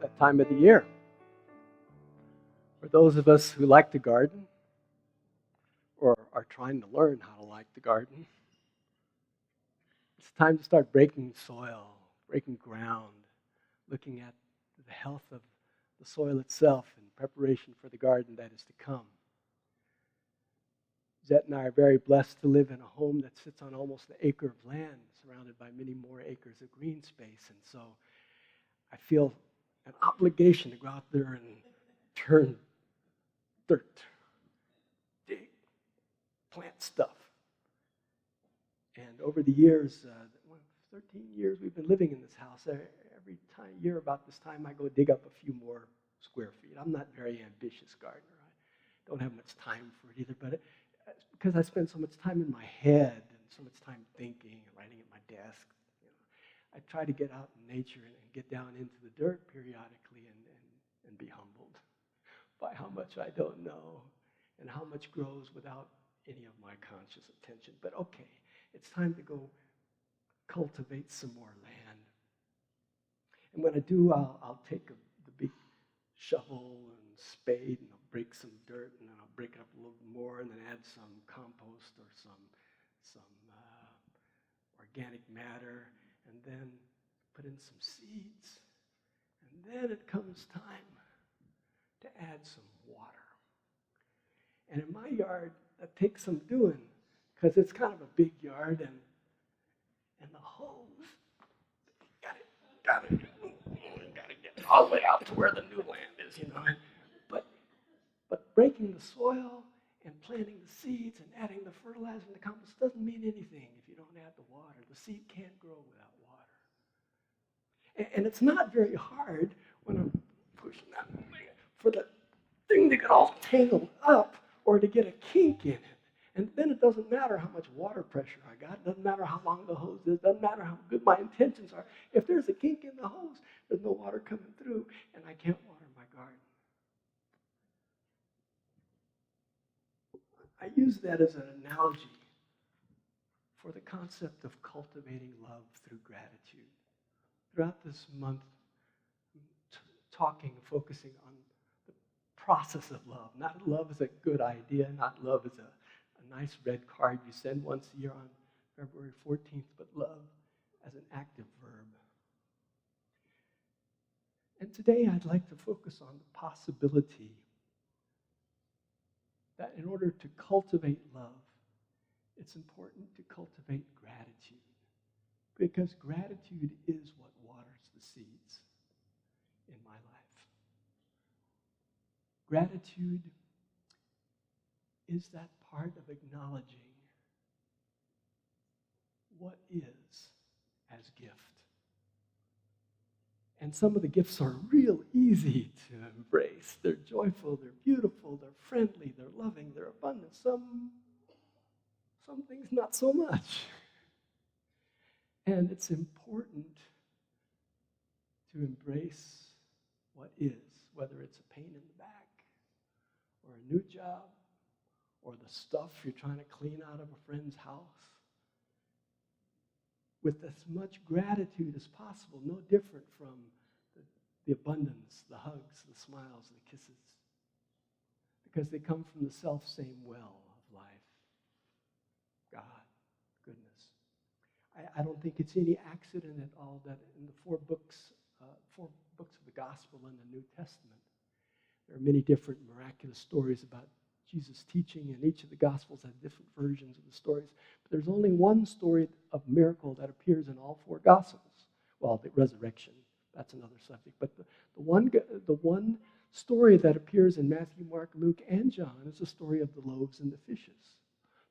that time of the year. For those of us who like to garden or are trying to learn how to like the garden, it's time to start breaking soil, breaking ground, looking at the health of the soil itself in preparation for the garden that is to come. Zette and I are very blessed to live in a home that sits on almost an acre of land, surrounded by many more acres of green space. And so I feel an obligation to go out there and turn dirt, dig, plant stuff. And over the years, 13 years we've been living in this house, every year about this time I go dig up a few more square feet. I'm not a very ambitious gardener. I don't have much time for it either, but it's because I spend so much time in my head and so much time thinking and writing at my desk. I try to get out in nature and get down into the dirt periodically and be humbled by how much I don't know and how much grows without any of my conscious attention. But okay, it's time to go cultivate some more land. And when I do, I'll take the big shovel and spade and I'll break some dirt and then I'll break it up a little more and then add some compost or some organic matter and then put in some seeds. And then it comes time to add some water. And in my yard, that takes some doing because it's kind of a big yard and the hose, gotta get all the way out to where the new land is, But breaking the soil and planting the seeds and adding the fertilizer and the compost doesn't mean anything if you don't add the water. The seed can't grow without water. And it's not very hard when I'm pushing that for the thing to get all tangled up or to get a kink in it. And then it doesn't matter how much water pressure I got. It doesn't matter how long the hose is. It doesn't matter how good my intentions are. If there's a kink in the hose, there's no water coming through, and I can't water my garden. I use that as an analogy for the concept of cultivating love through gratitude. Throughout this month, I'm focusing on the process of love. Not love as a good idea, not love as a nice red card you send once a year on February 14th, but love as an active verb. And today I'd like to focus on the possibility that in order to cultivate love, it's important to cultivate gratitude, because gratitude is what waters the seeds in my life. Gratitude is that part of acknowledging what is as gift. And some of the gifts are real easy to embrace. They're joyful, they're beautiful, they're friendly, they're loving, they're abundant. Some things not so much. And it's important to embrace what is, whether it's a pain in the back or a new job or the stuff you're trying to clean out of a friend's house, with as much gratitude as possible, no different from the abundance, the hugs, the smiles, the kisses, because they come from the self-same well of life, God, goodness. I don't think it's any accident at all that in the four books of the Gospel in the New Testament, there are many different miraculous stories about Jesus' teaching, and each of the Gospels have different versions of the stories. But there's only one story of miracle that appears in all four Gospels. Well, the resurrection, that's another subject. But the one story that appears in Matthew, Mark, Luke, and John is the story of the loaves and the fishes.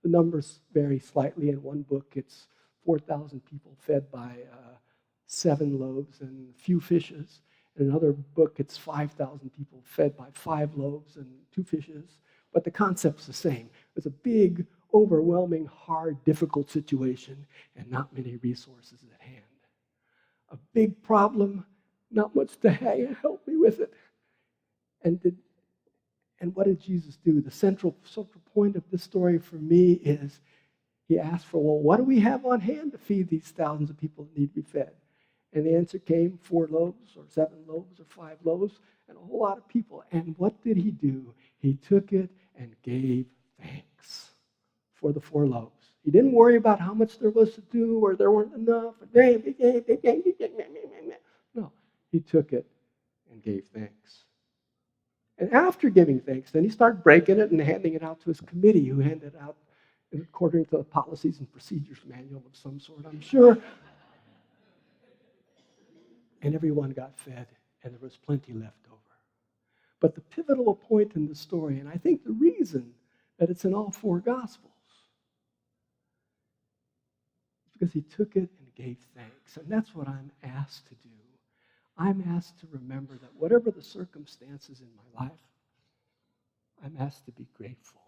The numbers vary slightly. In one book, it's 4,000 people fed by 7 loaves and a few fishes. In another book, it's 5,000 people fed by 5 loaves and 2 fishes. But the concept's the same. It's a big, overwhelming, hard, difficult situation and not many resources at hand. A big problem, not much to help me with it. And what did Jesus do? The central point of this story for me is he asked for, well, what do we have on hand to feed these thousands of people that need to be fed? And the answer came 4 loaves or 7 loaves or 5 loaves and a whole lot of people. And what did he do? He took it and gave thanks for the 4 loaves. He didn't worry about how much there was to do or there weren't enough. No, he took it and gave thanks. And after giving thanks, then he started breaking it and handing it out to his committee, who handed it out according to the policies and procedures manual of some sort, I'm sure. And everyone got fed, and there was plenty left over. But the pivotal point in the story, and I think the reason that it's in all 4 Gospels, is because he took it and gave thanks. And that's what I'm asked to do. I'm asked to remember that whatever the circumstances in my life, I'm asked to be grateful.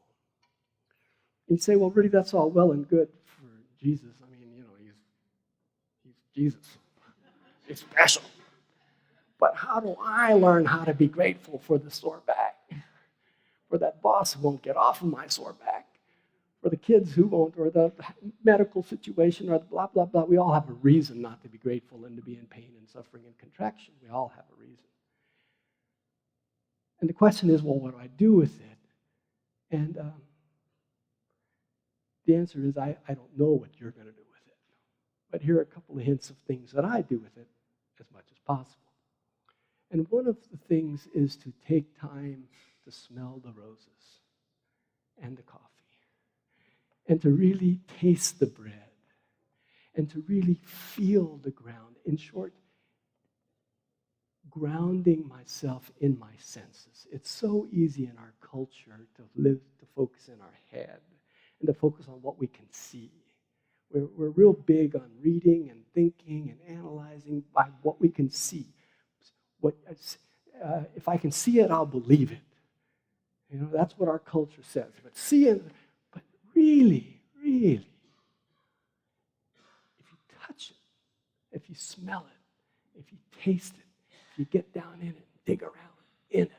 You say, well, Rudi, that's all well and good for Jesus. I mean, he's Jesus. It's special. But how do I learn how to be grateful for the sore back? For that boss who won't get off of my sore back? For the kids who won't, or the medical situation, or the blah, blah, blah. We all have a reason not to be grateful and to be in pain and suffering and contraction. We all have a reason. And the question is, well, what do I do with it? And the answer is, I don't know what you're going to do with it. But here are a couple of hints of things that I do with it as much as possible. And one of the things is to take time to smell the roses and the coffee, and to really taste the bread, and to really feel the ground. In short, grounding myself in my senses. It's so easy in our culture to focus in our head and to focus on what we can see. We're real big on reading and thinking and analyzing by what we can see. If I can see it, I'll believe it. That's what our culture says. But really, if you touch it, if you smell it, if you taste it, if you get down in it, dig around in it,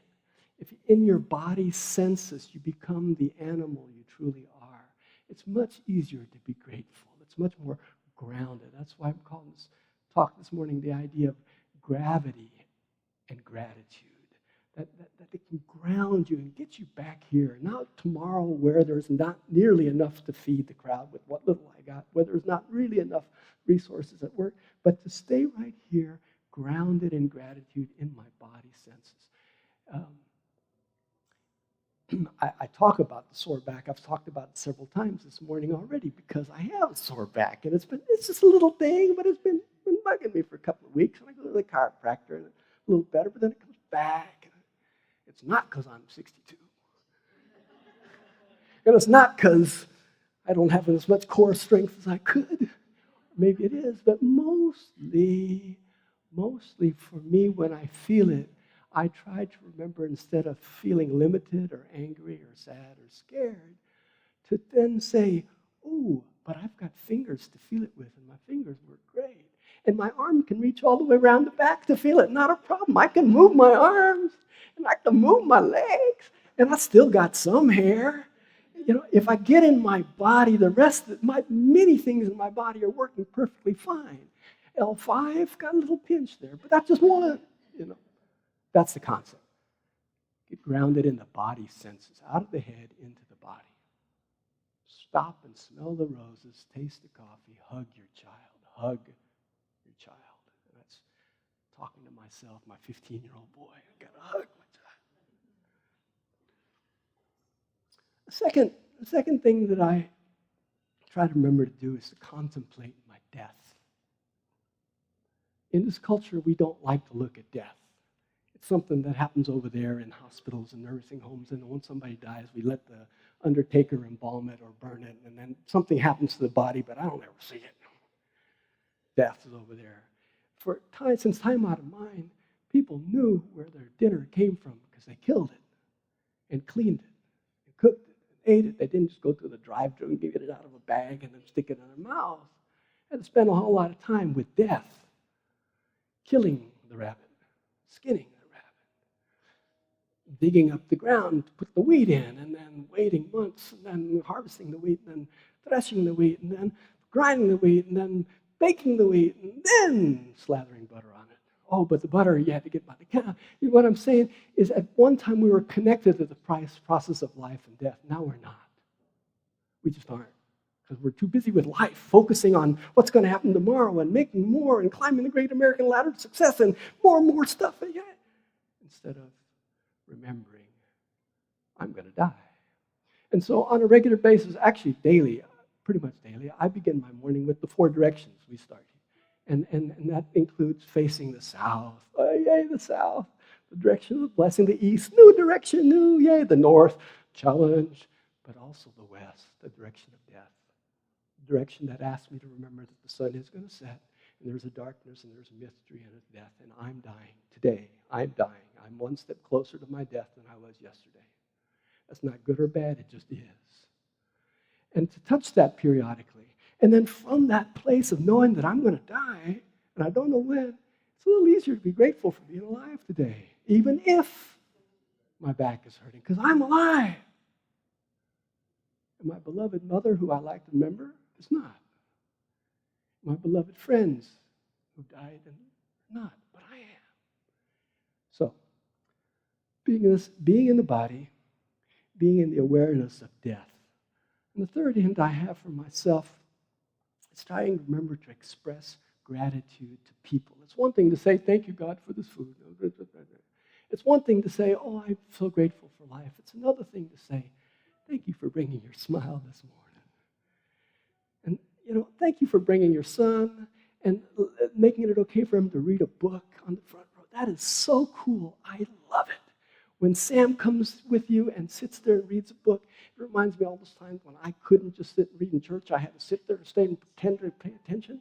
if in your body's senses you become the animal you truly are, it's much easier to be grateful. It's much more grounded. That's why I'm calling this talk this morning the idea of gravity and gratitude. That it can ground you and get you back here. Not tomorrow where there's not nearly enough to feed the crowd with what little I got, where there's not really enough resources at work, but to stay right here, grounded in gratitude in my body senses. I talk about the sore back. I've talked about it several times this morning already because I have a sore back. And it's just a little thing, but it's been bugging me for a couple of weeks. And I go to the chiropractor and it's a little better, but then it comes back. It's not because I'm 62. And it's not because I don't have as much core strength as I could. Maybe it is, but mostly for me, when I feel it, I try to remember, instead of feeling limited or angry or sad or scared, to then say, ooh, but I've got fingers to feel it with, and my fingers work great. And my arm can reach all the way around the back to feel it. Not a problem. I can move my arms, and I can move my legs, and I still got some hair. If I get in my body, many things in my body are working perfectly fine. L5 got a little pinch there, but that's just one, That's the concept. Get grounded in the body senses, out of the head, into the body. Stop and smell the roses, taste the coffee, hug your child. Hug your child. That's talking to myself, my 15-year-old boy. I got to hug my child. The second thing that I try to remember to do is to contemplate my death. In this culture, we don't like to look at death. It's something that happens over there in hospitals and nursing homes, and when somebody dies, we let the undertaker embalm it or burn it, and then something happens to the body, but I don't ever see it. Death is over there. Since time out of mind, people knew where their dinner came from because they killed it and cleaned it and cooked it and ate it. They didn't just go to the drive-thru and get it out of a bag and then stick it in their mouth. They had to spend a whole lot of time with death, killing the rabbit, skinning the rabbit, digging up the ground to put the wheat in, and then waiting months, and then harvesting the wheat, and then threshing the wheat, and then grinding the wheat, and then baking the wheat, and then slathering butter on it. Oh, but the butter you had to get by the cow. What I'm saying is at one time we were connected to the process of life and death. Now we're not. We just aren't. Because we're too busy with life, focusing on what's going to happen tomorrow and making more and climbing the great American ladder of success and more stuff. Yeah. Instead of remembering, I'm going to die. And so on a regular basis, actually daily, pretty much daily, I begin my morning with the 4 directions we start here. And that includes facing the south. Oh, yay, the south. The direction of the blessing, the east, new direction, new, yay, the north, challenge, but also the west, the direction of death. The direction that asks me to remember that the sun is going to set, and there's a darkness, and there's a mystery, and a death, and I'm dying today. I'm dying. I'm one step closer to my death than I was yesterday. That's not good or bad, it just is. And to touch that periodically, and then from that place of knowing that I'm going to die, and I don't know when, it's a little easier to be grateful for being alive today, even if my back is hurting, because I'm alive. And my beloved mother, who I like to remember, is not. My beloved friends who died and not, but I am. So, being in the body, being in the awareness of death. And the third hint I have for myself is trying to remember to express gratitude to people. It's one thing to say, thank you, God, for this food. It's one thing to say, oh, I'm so grateful for life. It's another thing to say, thank you for bringing your smile this morning. And, thank you for bringing your son and making it okay for him to read a book on the front row. That is so cool. I love it. When Sam comes with you and sits there and reads a book, it reminds me all those times when I couldn't just sit and read in church. I had to sit there and stay and pretend to pay attention.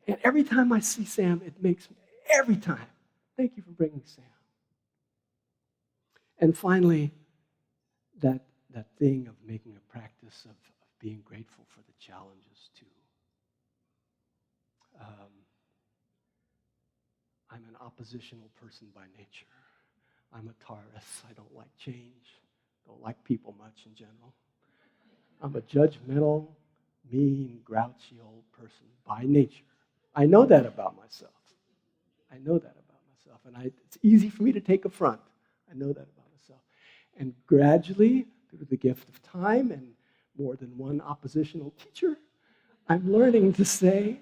And every time I see Sam, it makes me, every time, thank you for bringing Sam. And finally, that thing of making a practice of being grateful for the challenges too. I'm an oppositional person by nature. I'm a Taurus. I don't like change. Don't like people much in general. I'm a judgmental, mean, grouchy old person by nature. I know that about myself. And it's easy for me to take affront. I know that about myself. And gradually, through the gift of time and more than one oppositional teacher, I'm learning to say,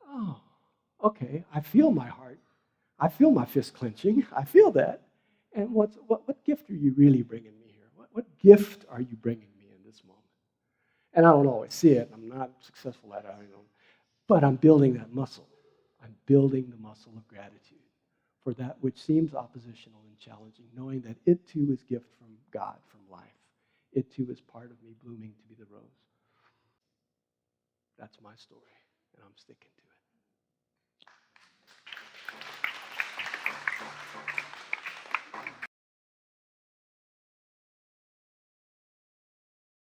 oh, okay, I feel my heart. I feel my fist clenching. I feel that. And what gift are you really bringing me here? What gift are you bringing me in this moment? And I don't always see it. I'm not successful at it. But I'm building that muscle. I'm building the muscle of gratitude for that which seems oppositional and challenging, knowing that it too is gift from God, from life. It too is part of me blooming to be the rose. That's my story, and I'm sticking to it.